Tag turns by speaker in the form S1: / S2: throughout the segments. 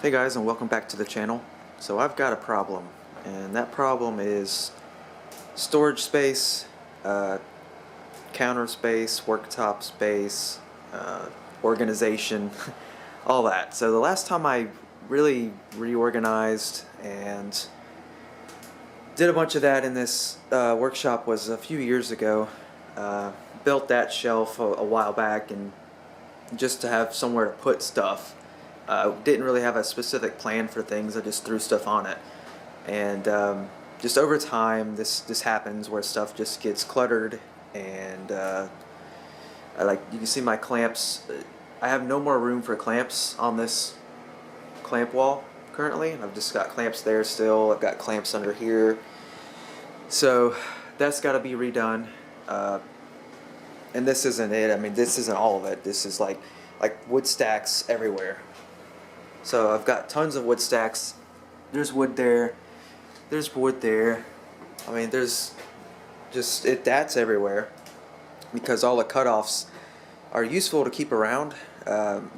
S1: Hey guys, and welcome back to the channel. So I've got a problem, and that problem is storage space, counter space, worktop space, organization, all that. So the last time I really reorganized and did a bunch of that in this workshop was a few years ago. Built that shelf a while back, and just to have somewhere to put stuff. Didn't really have a specific plan for things. I just threw stuff on it, and just over time, this happens where stuff just gets cluttered, and you can see my clamps. I have no more room for clamps on this clamp wall currently. I've just got clamps there still. I've got clamps under here, so that's got to be redone. And this isn't it. I mean, this isn't all of it. This is like wood stacks everywhere. So I've got tons of wood stacks. There's wood there. There's wood there. I mean, there's just that's everywhere because all the cutoffs are useful to keep around.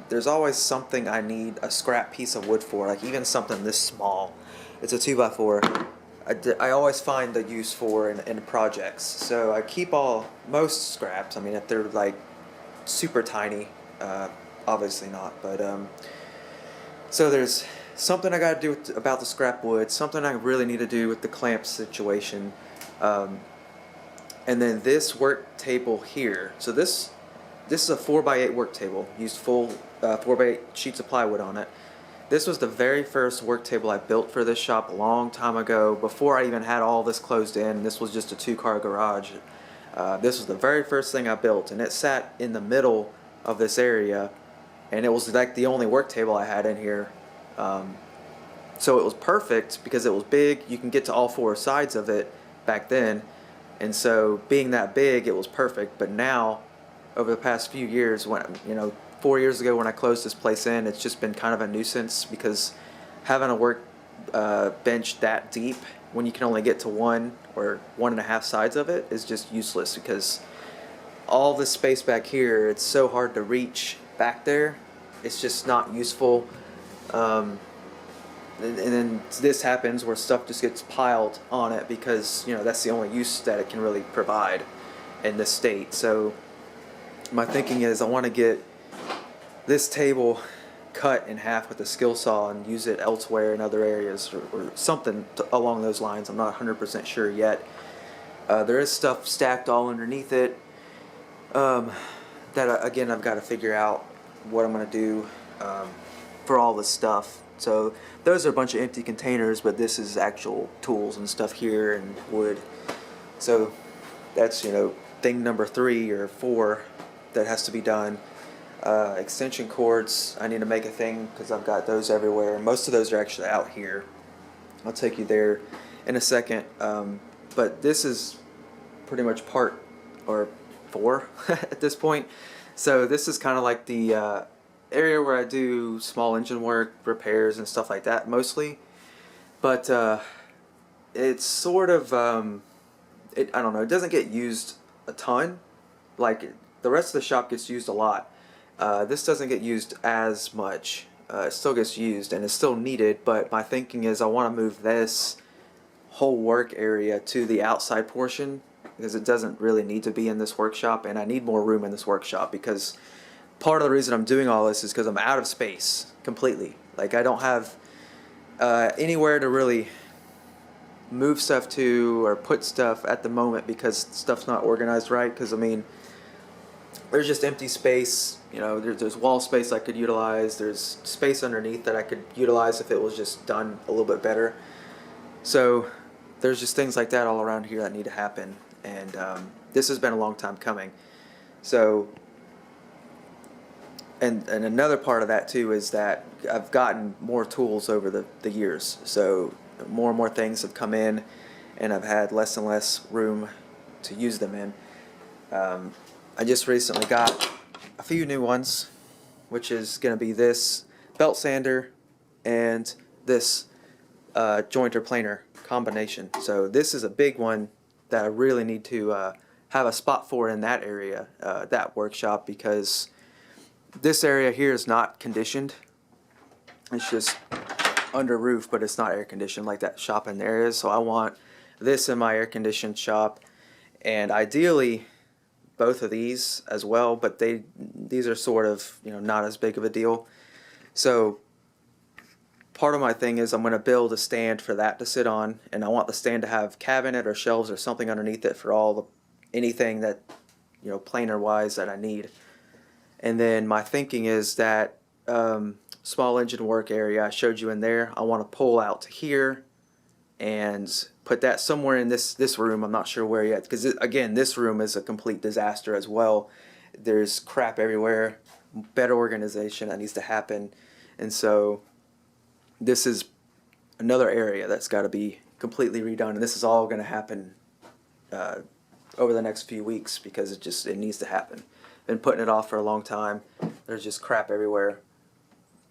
S1: There's always something I need a scrap piece of wood for, like even something this small. It's a 2x4. I always find the use for in projects. So I keep most scraps. I mean, if they're like super tiny, obviously not, but so there's something I got to do about the scrap wood, something I really need to do with the clamp situation, and then this work table here. So this is a 4x8 work table. Used full 4x8 sheets of plywood on it. This was the very first work table I built for this shop a long time ago, before I even had all this closed in. This was just a 2-car garage. This was the very first thing I built, and it sat in the middle of this area, and it was like the only work table I had in here. So it was perfect because it was big. You can get to all 4 sides of it back then, and so being that big, it was perfect. But now, over the past few years, when 4 years ago when I closed this place in, it's just been kind of a nuisance because having a work bench that deep when you can only get to 1 or 1.5 sides of it is just useless, because all this space back here, it's so hard to reach back there. It's just not useful. And then this happens where stuff just gets piled on it because that's the only use that it can really provide in this state. So my thinking is I want to get this table cut in half with a skill saw and use it elsewhere in other areas, or something along those lines. I'm not 100% sure yet. There is stuff stacked all underneath it that again I've got to figure out what I'm going to do for all this stuff. So those are a bunch of empty containers, but this is actual tools and stuff here and wood. So that's thing number 3 or 4 that has to be done. Extension cords, I need to make a thing because I've got those everywhere. Most of those are actually out here. I'll take you there in a second. But this is pretty much part or 4 at this point. So this is kind of like the area where I do small engine work, repairs, and stuff like that mostly. But it's sort of, I don't know, it doesn't get used a ton. Like the rest of the shop gets used a lot. This doesn't get used as much. It still gets used and it's still needed, but my thinking is I want to move this whole work area to the outside portion because it doesn't really need to be in this workshop, and I need more room in this workshop because part of the reason I'm doing all this is because I'm out of space completely. Like I don't have anywhere to really move stuff to or put stuff at the moment because stuff's not organized right. Because I mean, there's just empty space. There's wall space I could utilize. There's space underneath that I could utilize if it was just done a little bit better. So there's just things like that all around here that need to happen, and this has been a long time coming. So and another part of that too is that I've gotten more tools over the years. So more and more things have come in, and I've had less and less room to use them in. I just recently got a few new ones, which is going to be this belt sander and this jointer planer combination. So this is a big one that I really need to have a spot for in that area, that workshop, because this area here is not conditioned. It's just under roof, but it's not air conditioned like that shop in there is. So I want this in my air conditioned shop, and ideally both of these as well, but these are sort of, you know, not as big of a deal. So part of my thing is I'm going to build a stand for that to sit on, and I want the stand to have cabinet or shelves or something underneath it for all the anything that, you know, planer wise that I need. And then my thinking is that small engine work area I showed you in there, I want to pull out to here and put that somewhere in this room. I'm not sure where yet, because again, this room is a complete disaster as well. There's crap everywhere. Better organization that needs to happen, and so this is another area that's got to be completely redone. And this is all going to happen over the next few weeks because it needs to happen. Been putting it off for a long time. There's just crap everywhere.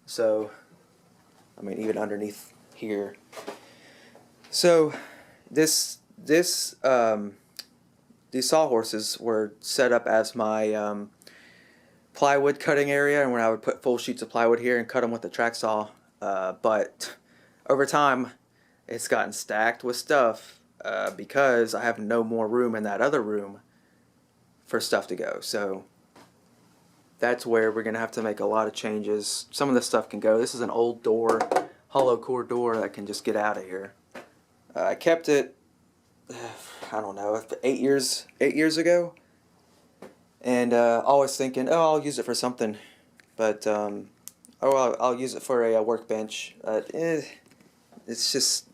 S1: So, I mean, even underneath here. So, these sawhorses were set up as my plywood cutting area, and when I would put full sheets of plywood here and cut them with the track saw. But over time, it's gotten stacked with stuff because I have no more room in that other room for stuff to go. So that's where we're going to have to make a lot of changes. Some of this stuff can go. This is an old door, hollow core door that can just get out of here. I kept it, I don't know, 8 years ago, and always thinking, oh, I'll use it for something, but I'll use it for a workbench. It's just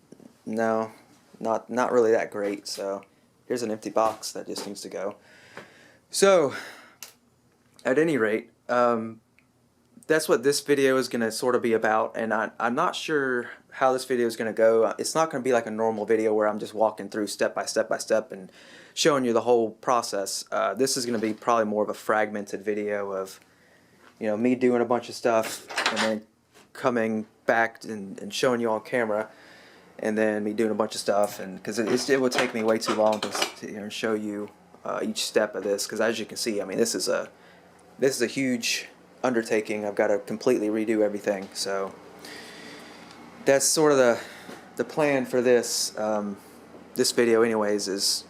S1: no, not really that great. So here's an empty box that just needs to go. So at any rate, that's what this video is going to sort of be about, and I'm not sure how this video is going to go. It's not going to be like a normal video where I'm just walking through step by step and showing you the whole process. This is going to be probably more of a fragmented video of, you know, me doing a bunch of stuff and then coming back and showing you on camera, and then me doing a bunch of stuff, and because it would take me way too long to you know, show you each step of this, because as you can see, I mean, this is a huge undertaking. I've got to completely redo everything. So that's sort of the plan for this this video anyways, is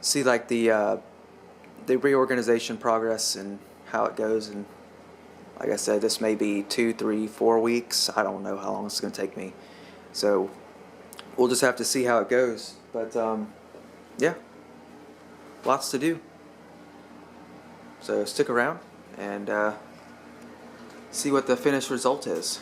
S1: see like the reorganization progress and how it goes. And like I said, this may be 2, 3, 4 weeks. I don't know how long it's going to take me, so we'll just have to see how it goes. But yeah, lots to do, so stick around and see what the finished result is.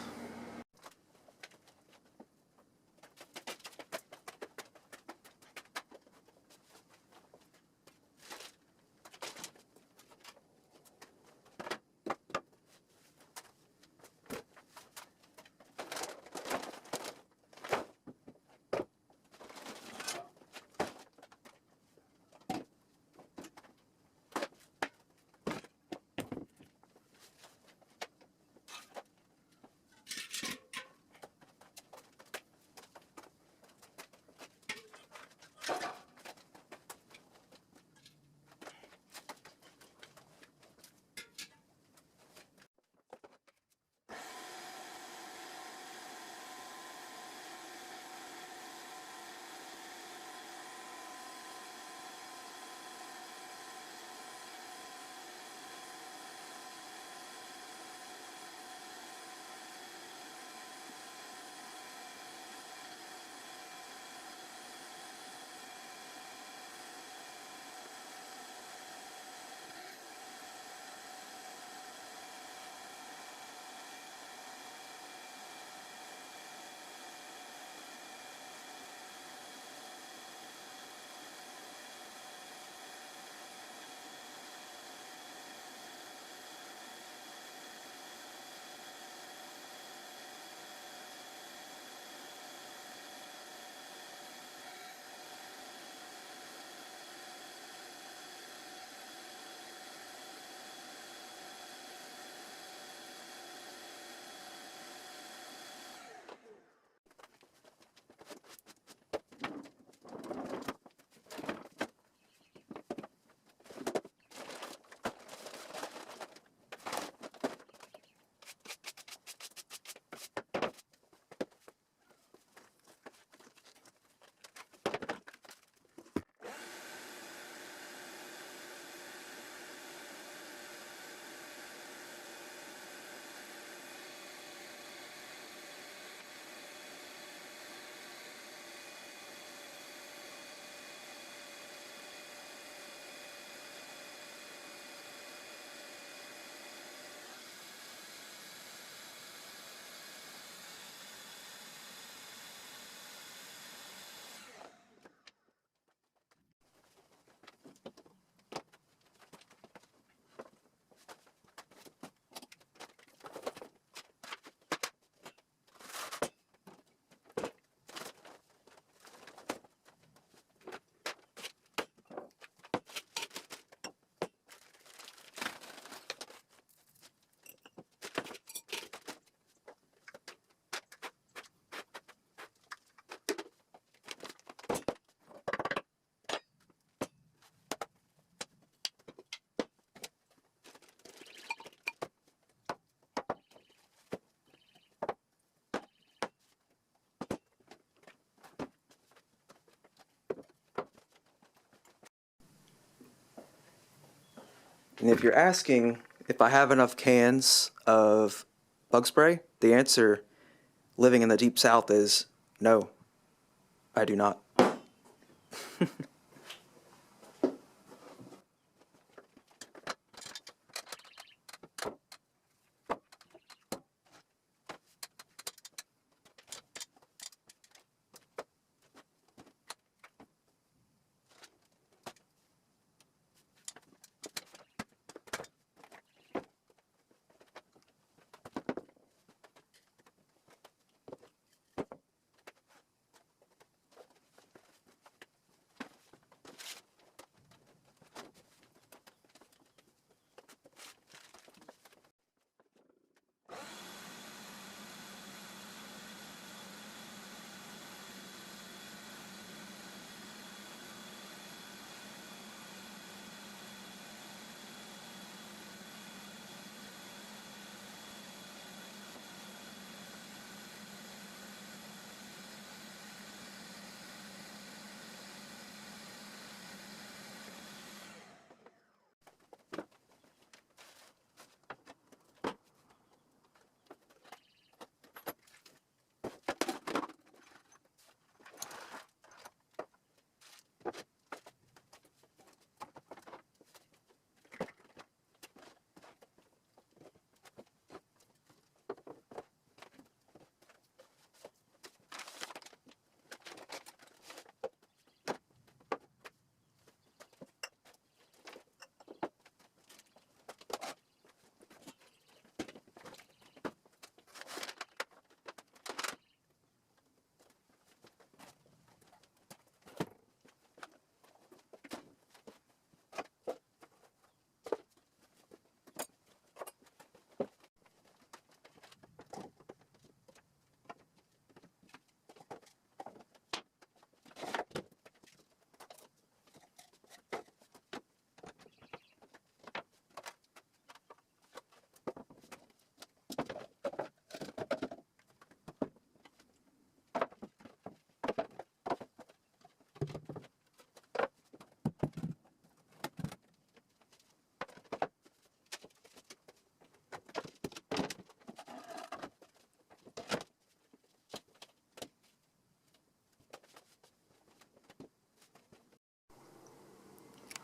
S1: And if you're asking if I have enough cans of bug spray, the answer, living in the deep south, is no, I do not.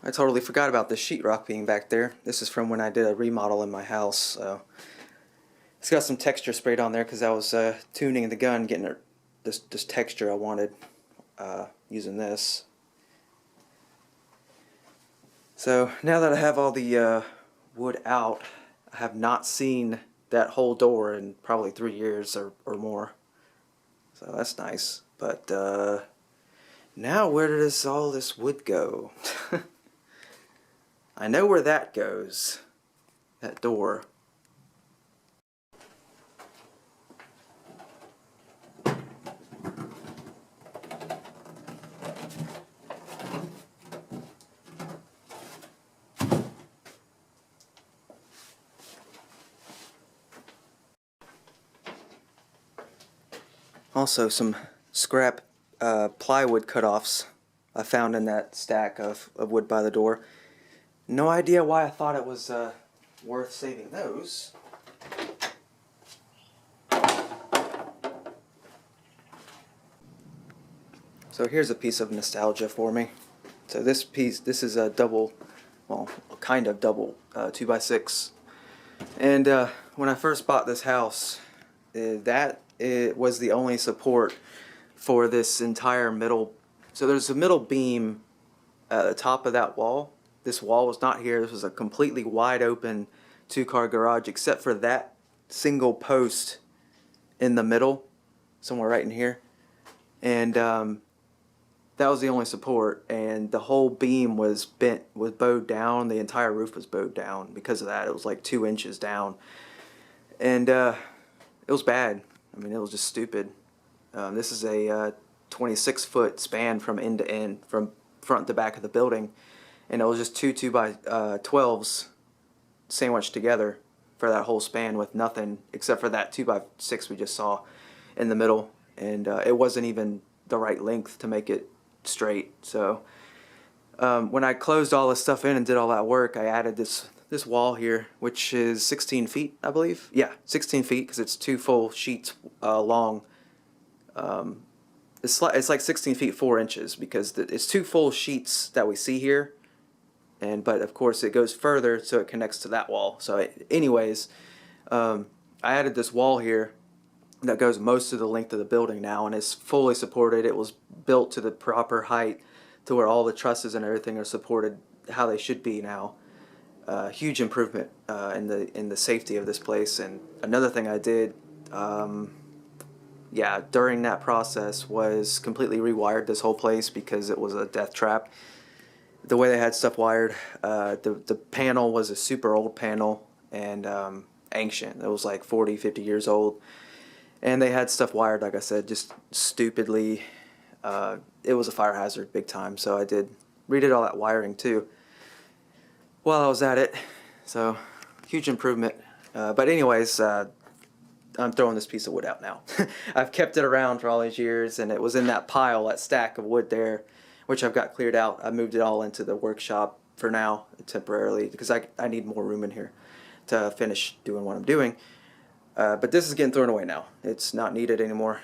S1: I totally forgot about the sheetrock being back there. This is from when I did a remodel in my house. So it's got some texture sprayed on there because I was tuning the gun, getting this texture I wanted using this. So now that I have all the wood out, I have not seen that whole door in probably 3 years or more. So that's nice. But now where does all this wood go? I know where that goes. That door. Also some scrap plywood cutoffs I found in that stack of wood by the door. No idea why I thought it was worth saving those. So here's a piece of nostalgia for me. So this is a double, well, kind of double 2x6. And when I first bought this house, it was the only support for this entire middle. So there's a middle beam at the top of that wall. This wall was not here. This was a completely wide open 2-car garage except for that single post in the middle, somewhere right in here. And that was the only support, and the whole beam was bowed down. The entire roof was bowed down because of that. It was like 2 inches down, and it was bad. I mean, it was just stupid. This is a 26-foot span from end to end, from front to back of the building, and it was just two 2x12s sandwiched together for that whole span with nothing except for that 2x6 we just saw in the middle, and it wasn't even the right length to make it straight. So when I closed all this stuff in and did all that work, I added this this wall here, which is 16 feet, I believe. Yeah, 16 feet because it's 2 full sheets long. It's like 16 feet 4 inches because it's 2 full sheets that we see here, but of course it goes further so it connects to that wall. So anyways, I added this wall here that goes most of the length of the building now, and it's fully supported. It was built to the proper height to where all the trusses and everything are supported how they should be now. Huge improvement in the safety of this place. And another thing I did, yeah, during that process was completely rewired this whole place because it was a death trap. The way they had stuff wired, the panel was a super old panel and ancient. It was like 40, 50 years old. And they had stuff wired, like I said, just stupidly. It was a fire hazard big time, so I redid all that wiring too while I was at it. So huge improvement. But anyways, I'm throwing this piece of wood out now. I've kept it around for all these years, and it was in that pile, that stack of wood there, which I've got cleared out. I moved it all into the workshop for now, temporarily, because I need more room in here to finish doing what I'm doing. But this is getting thrown away now. It's not needed anymore.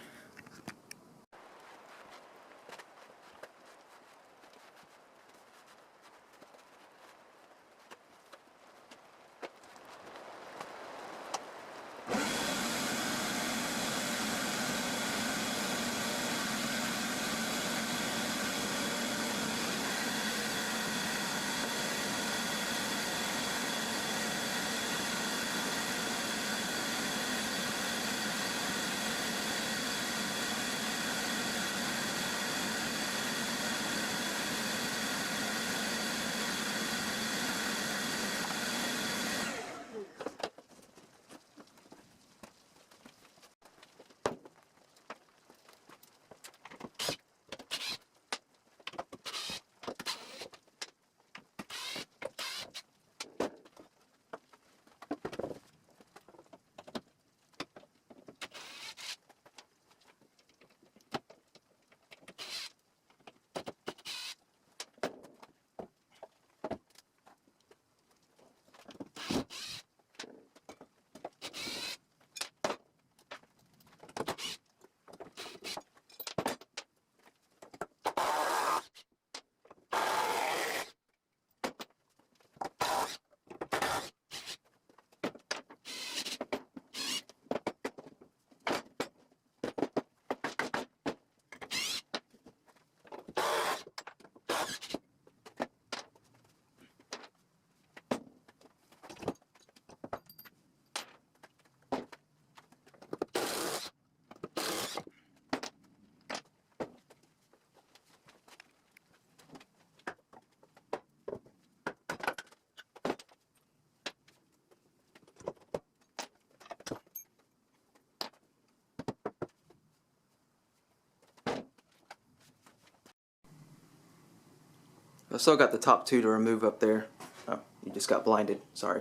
S1: I still got the top two to remove up there. Oh, you just got blinded. Sorry.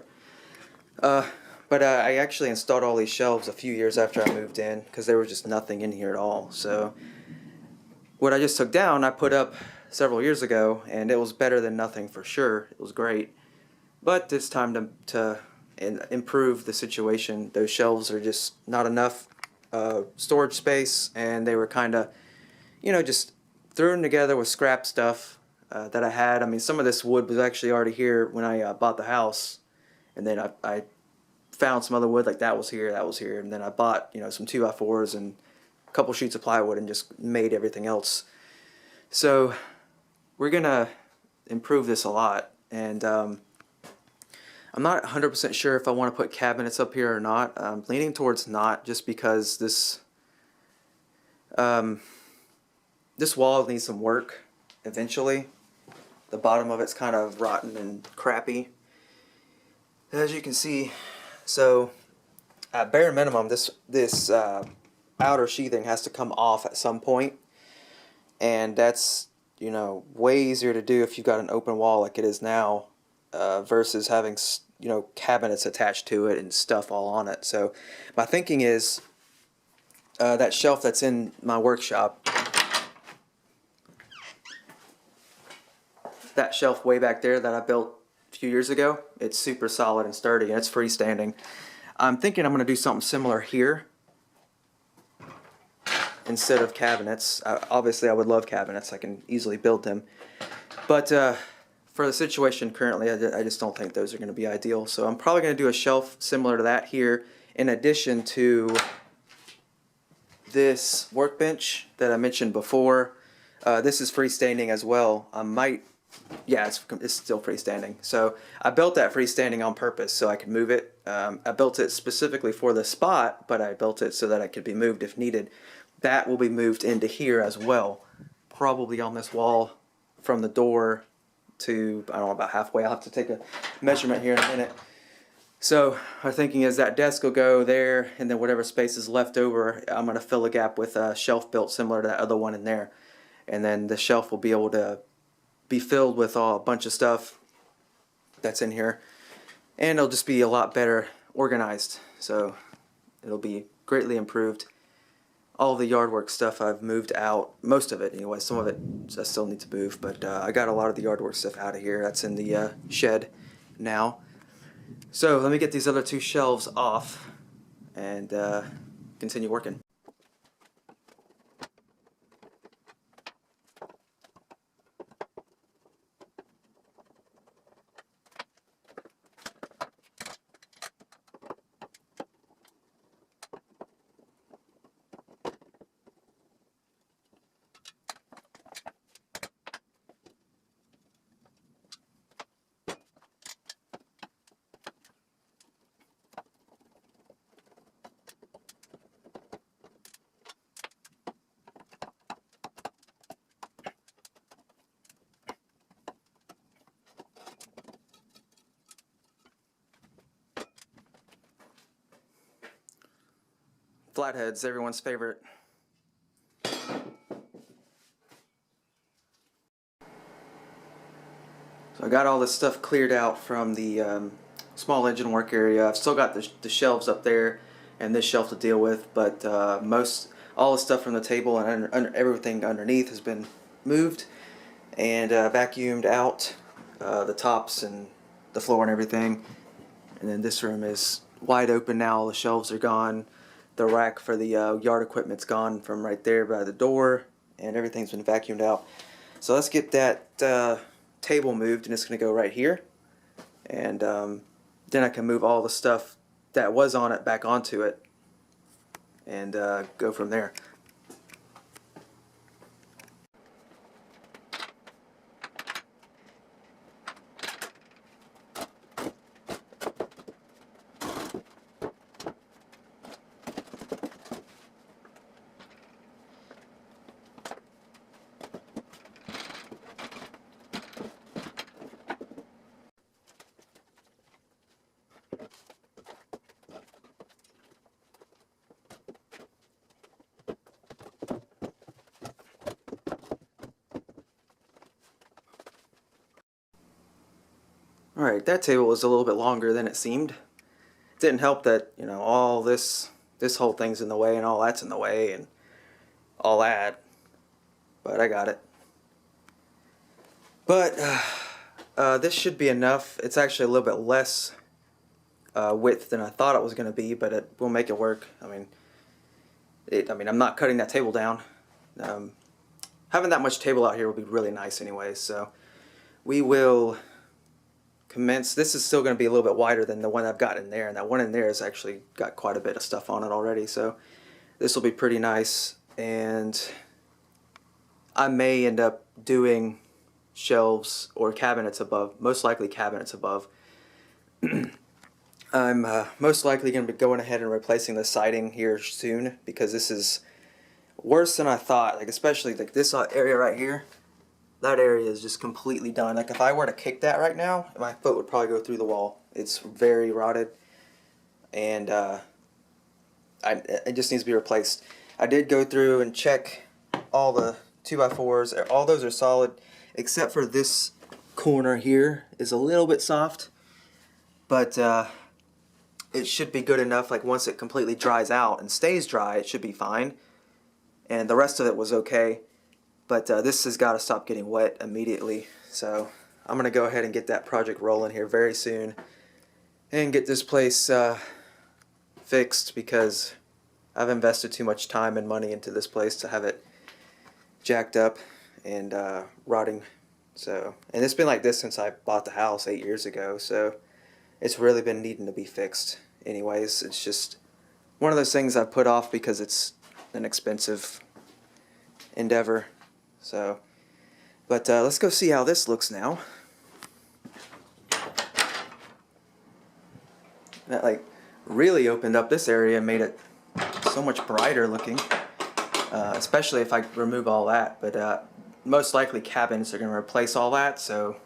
S1: But I actually installed all these shelves a few years after I moved in because there was just nothing in here at all. So what I just took down, I put up several years ago, and it was better than nothing for sure. It was great. But it's time to improve the situation. Those shelves are just not enough storage space, and they were kind of, just thrown together with scrap stuff that I had. I mean, some of this wood was actually already here when I bought the house, and then I found some other wood, like that was here, and then I bought, some 2x4s and a couple sheets of plywood and just made everything else. So we're gonna improve this a lot, and I'm not 100% sure if I want to put cabinets up here or not. I'm leaning towards not, just because this wall needs some work eventually. The bottom of it's kind of rotten and crappy, as you can see. So at bare minimum, this outer sheathing has to come off at some point, and that's way easier to do if you've got an open wall like it is now, versus having cabinets attached to it and stuff all on it. So my thinking is that shelf that's in my workshop, that shelf way back there that I built few years ago. It's super solid and sturdy, and it's freestanding. I'm thinking I'm going to do something similar here instead of cabinets. Obviously, I would love cabinets. I can easily build them. But for the situation currently, I just don't think those are going to be ideal. So I'm probably going to do a shelf similar to that here, in addition to this workbench that I mentioned before. This is freestanding as well. Yeah, it's still freestanding. So I built that freestanding on purpose so I could move it. I built it specifically for the spot, but I built it so that it could be moved if needed. That will be moved into here as well, probably on this wall from the door to, I don't know, about halfway. I'll have to take a measurement here in a minute. So our thinking is that desk will go there, and then whatever space is left over, I'm going to fill a gap with a shelf built similar to that other one in there. And then the shelf will be able to be filled with a bunch of stuff that's in here, and it'll just be a lot better organized. So it'll be greatly improved. All the yard work stuff I've moved out, most of it anyway. Some of it I still need to move, but I got a lot of the yard work stuff out of here. That's in the shed now. So let me get these other two shelves off and continue working. Flatheads, everyone's favorite. So I got all this stuff cleared out from the small engine work area. I've still got the shelves up there and this shelf to deal with, but all the stuff from the table and everything underneath has been moved and vacuumed out, the tops and the floor and everything. And then this room is wide open now. All the shelves are gone. The rack for the yard equipment's gone from right there by the door, and everything's been vacuumed out. So let's get that table moved, and it's going to go right here. And then I can move all the stuff that was on it back onto it and go from there. Alright, that table was a little bit longer than it seemed. It didn't help that, you know, all this whole thing's in the way and all that's in the way and all that. But I got it. But this should be enough. It's actually a little bit less width than I thought it was going to be, but it will make it work. I mean, I'm not cutting that table down. Having that much table out here will be really nice anyway, so we will commence. This is still going to be a little bit wider than the one I've got in there, and that one in there has actually got quite a bit of stuff on it already, so this will be pretty nice. And I may end up doing shelves or cabinets above, most likely cabinets above. I'm most likely going to be going ahead and replacing the siding here soon, because this is worse than I thought. Like, especially like this area right here. That area is just completely done. Like, if I were to kick that right now, my foot would probably go through the wall. It's very rotted, and it just needs to be replaced. I did go through and check all the 2x4s. All those are solid, except for this corner here is a little bit soft, but it should be good enough. Like, once it completely dries out and stays dry, it should be fine. And the rest of it was okay. But this has got to stop getting wet immediately. So I'm gonna go ahead and get that project rolling here very soon and get this place fixed, because I've invested too much time and money into this place to have it jacked up and rotting. So, and it's been like this since I bought the house 8 years ago, so it's really been needing to be fixed. Anyways, it's just one of those things I've put off because it's an expensive endeavor. So, but let's go see how this looks now. That like really opened up this area and made it so much brighter looking, especially if I remove all that. But most likely cabinets are going to replace all that, so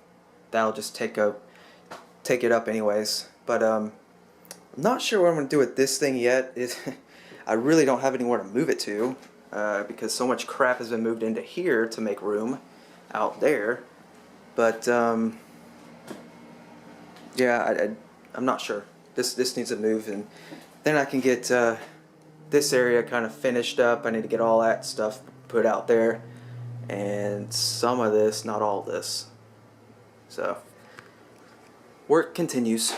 S1: that'll just take it up anyways. But I'm not sure what I'm going to do with this thing yet. I really don't have anywhere to move it to, because so much crap has been moved into here to make room out there. But yeah, I'm not sure. This needs to move, and then I can get this area kind of finished up. I need to get all that stuff put out there, and some of this, not all this. So work continues.